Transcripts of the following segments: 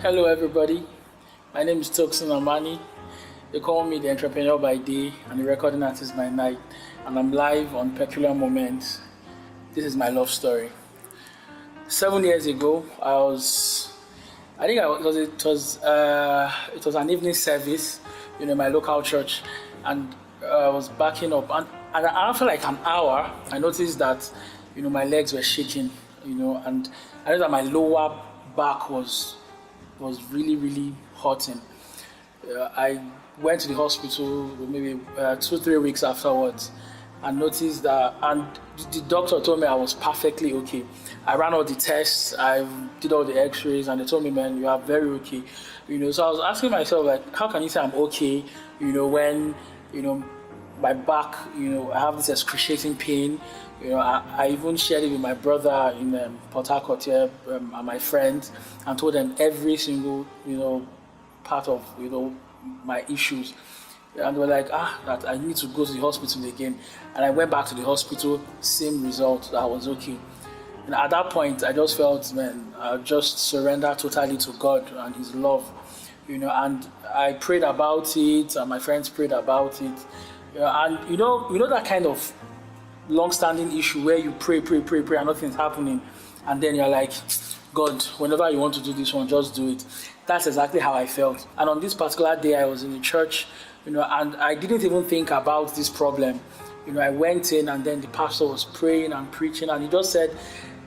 Hello, everybody. My name is Toxin Amani. They call me the entrepreneur by day and the recording artist by night. And I'm live on Peculiar Moments. This is my love story. 7 years ago, it was an evening service, my local church, and I was backing up. And after like an hour, I noticed that, my legs were shaking, and I know that my lower back was really, really hurting. I went to the hospital maybe 2-3 weeks afterwards and noticed that, and the doctor told me I was perfectly okay. I ran all the tests, I did all the x-rays, and they told me, man, you are very okay. So I was asking myself, like, how can you say I'm okay, when, my back, I have this excruciating pain. I even shared it with my brother in Port Harcourt here, and my friends, and told them every single, part of, my issues. And they were like, that I need to go to the hospital again. And I went back to the hospital, same result, that I was okay. And at that point, I just felt, man, I just surrender totally to God and His love, and I prayed about it, and my friends prayed about it. And you know that kind of long-standing issue where you pray, and nothing's happening, and then you're like, God, whenever you want to do this one, just do it. That's exactly how I felt. And on this particular day, I was in the church, and I didn't even think about this problem. I went in, and then the pastor was praying and preaching, and he just said,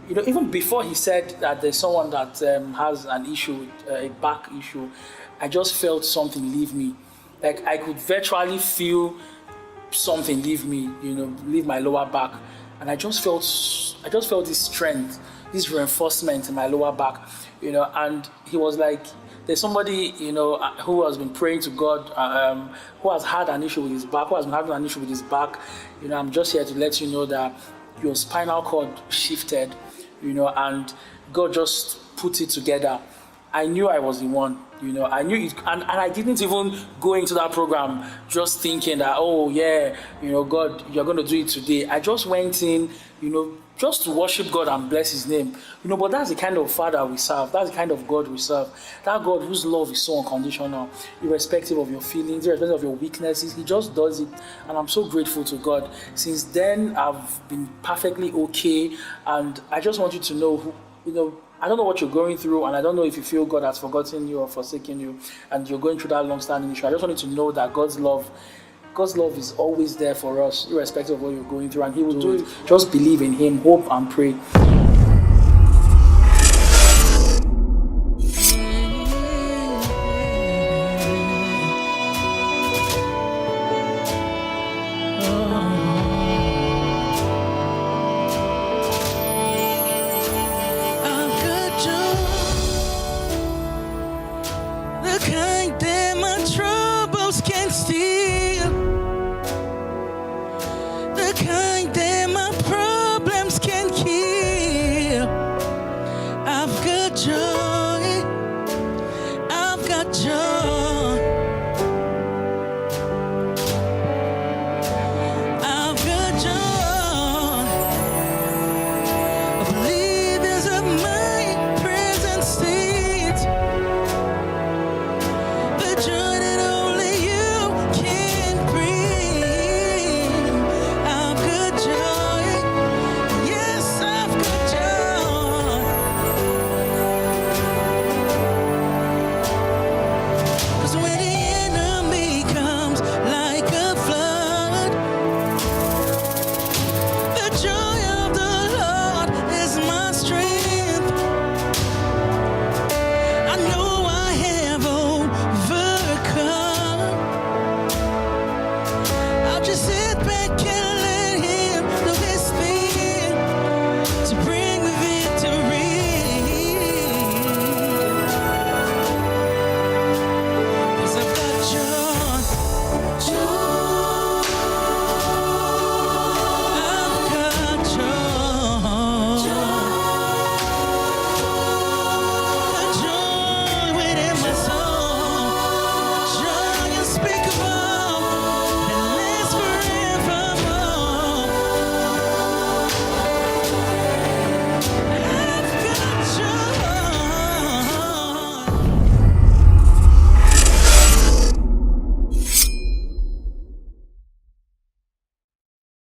even before he said that there's someone that has an issue with a back issue, I just felt something leave me. Like I could virtually feel something leave me, leave my lower back. And I just felt this strength, this reinforcement in my lower back, and he was like, there's somebody, who has been praying to God, who has had an issue with his back, who has been having an issue with his back. I'm just here to let you know that your spinal cord shifted, and God just put it together. I knew I was the one, I knew it, and I didn't even go into that program just thinking that, oh yeah, God, you're going to do it today. I just went in, just to worship God and bless His name, but that's the kind of Father we serve. That's the kind of God we serve. That God whose love is so unconditional, irrespective of your feelings, irrespective of your weaknesses. He just does it, and I'm so grateful to God. Since then, I've been perfectly okay, and I just want you to know, I don't know what you're going through, and I don't know if you feel God has forgotten you or forsaken you, and you're going through that long-standing issue. I just want you to know that God's love is always there for us, irrespective of what you're going through, and He will do it. Just believe in Him, hope and pray.